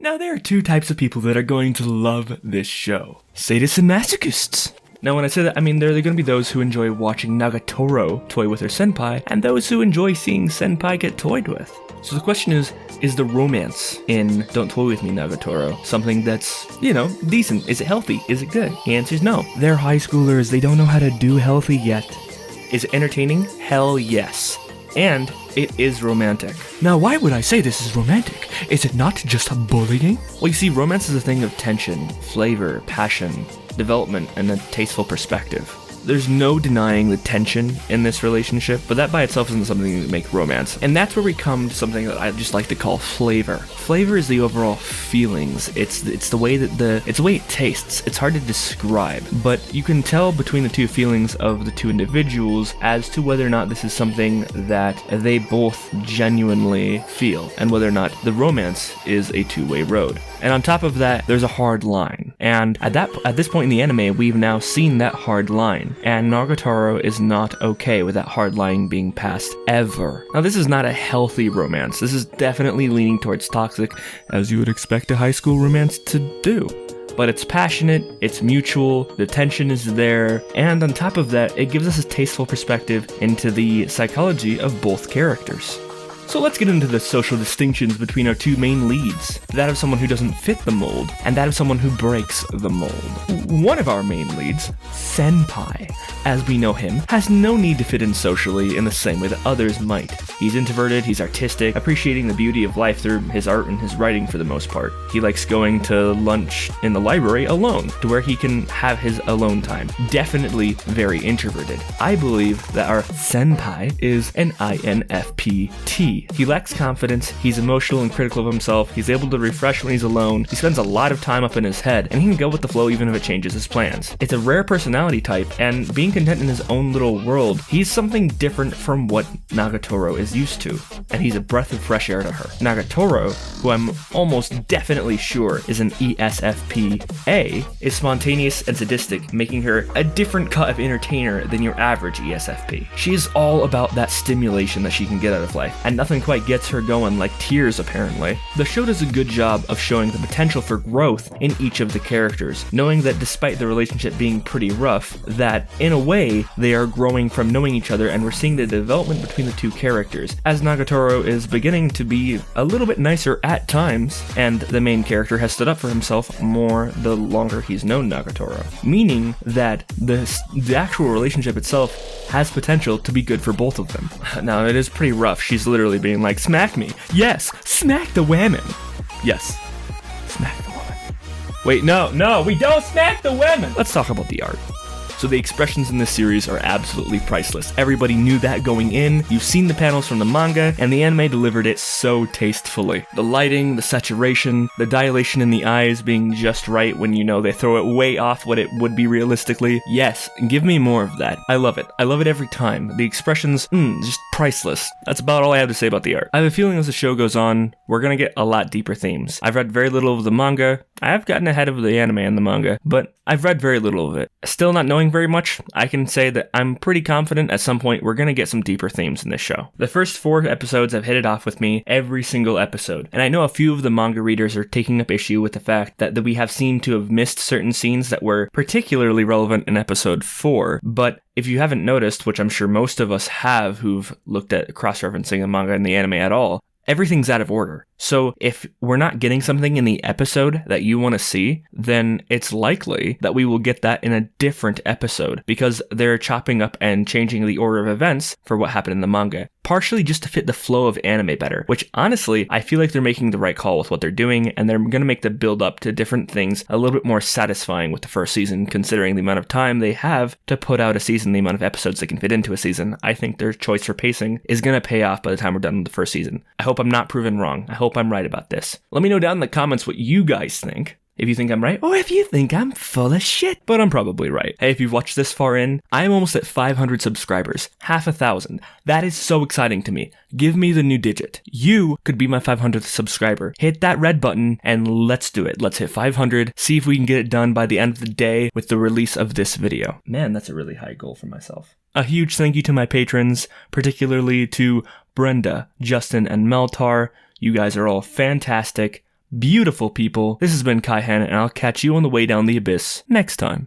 Now there are two types of people that are going to love this show. Sadists and masochists. Now when I say that, I mean there are going to be those who enjoy watching Nagatoro toy with her senpai, and those who enjoy seeing senpai get toyed with. So the question is the romance in Don't Toy With Me Nagatoro something that's, decent? Is it healthy? Is it good? The answer is no. They're high schoolers, they don't know how to do healthy yet. Is it entertaining? Hell yes. And it is romantic. Now, why would I say this is romantic? Is it not just bullying? Well, you see, romance is a thing of tension, flavor, passion, development, and a tasteful perspective. There's no denying the tension in this relationship, but that by itself isn't something that makes romance. And that's where we come to something that I just like to call flavor. Flavor is the overall feelings. It's the way that it's the way it tastes. It's hard to describe, but you can tell between the two feelings of the two individuals as to whether or not this is something that they both genuinely feel, and whether or not the romance is a two-way road. And on top of that, there's a hard line. And at this point in the anime, we've now seen that hard line. And Nagatoro is not okay with that hard line being passed ever. Now, this is not a healthy romance. This is definitely leaning towards toxic, as you would expect a high school romance to do. But it's passionate, it's mutual, the tension is there, and on top of that, it gives us a tasteful perspective into the psychology of both characters. So let's get into the social distinctions between our two main leads, that of someone who doesn't fit the mold, and that of someone who breaks the mold. One of our main leads, Senpai, as we know him, has no need to fit in socially in the same way that others might. He's introverted, he's artistic, appreciating the beauty of life through his art and his writing for the most part. He likes going to lunch in the library alone, to where he can have his alone time. Definitely very introverted. I believe that our Senpai is an INFPT. He lacks confidence, he's emotional and critical of himself, he's able to refresh when he's alone, he spends a lot of time up in his head, and he can go with the flow even if it changes his plans. It's a rare personality type, and being content in his own little world, he's something different from what Nagatoro is used to, and he's a breath of fresh air to her. Nagatoro, who I'm almost definitely sure is an ESFP-A, is spontaneous and sadistic, making her a different cut of entertainer than your average ESFP. She is all about that stimulation that she can get out of life, and nothing quite gets her going like tears apparently. The show does a good job of showing the potential for growth in each of the characters, knowing that despite the relationship being pretty rough, that in a way they are growing from knowing each other, and we're seeing the development between the two characters, as Nagatoro is beginning to be a little bit nicer at times, and the main character has stood up for himself more the longer he's known Nagatoro, meaning that the actual relationship itself has potential to be good for both of them. Now, it is pretty rough. She's literally being like, smack me. Yes, smack the women. Yes, smack the woman. Wait, no, we don't smack the women. Let's talk about the art. So the expressions in this series are absolutely priceless. Everybody knew that going in. You've seen the panels from the manga, and the anime delivered it so tastefully. The lighting, the saturation, the dilation in the eyes being just right when they throw it way off what it would be realistically. Yes, give me more of that. I love it. I love it every time. The expressions, just priceless. That's about all I have to say about the art. I have a feeling as the show goes on, we're gonna get a lot deeper themes. I've read very little of the manga. I have gotten ahead of the anime and the manga, but I've read very little of it. Still not knowing very much, I can say that I'm pretty confident at some point we're going to get some deeper themes in this show. The first 4 episodes have hit it off with me every single episode, and I know a few of the manga readers are taking up issue with the fact that we have seemed to have missed certain scenes that were particularly relevant in episode 4, but if you haven't noticed, which I'm sure most of us have who've looked at cross-referencing the manga and the anime at all, everything's out of order. So if we're not getting something in the episode that you want to see, then it's likely that we will get that in a different episode, because they're chopping up and changing the order of events for what happened in the manga, partially just to fit the flow of anime better, which honestly, I feel like they're making the right call with what they're doing, and they're going to make the build up to different things a little bit more satisfying with the first season, considering the amount of time they have to put out a season, the amount of episodes they can fit into a season. I think their choice for pacing is going to pay off by the time we're done with the first season. I hope I'm not proven wrong. I hope I'm right about this. Let me know down in the comments what you guys think. If you think I'm right, or if you think I'm full of shit. But I'm probably right. Hey, if you've watched this far in, I'm almost at 500 subscribers. Half 1,000. That is so exciting to me. Give me the new digit. You could be my 500th subscriber. Hit that red button and let's do it. Let's hit 500. See if we can get it done by the end of the day with the release of this video. Man, that's a really high goal for myself. A huge thank you to my patrons, particularly to Brenda, Justin, and Meltar. You guys are all fantastic. beautiful people. This has been Kai Han, and I'll catch you on the way down the abyss next time.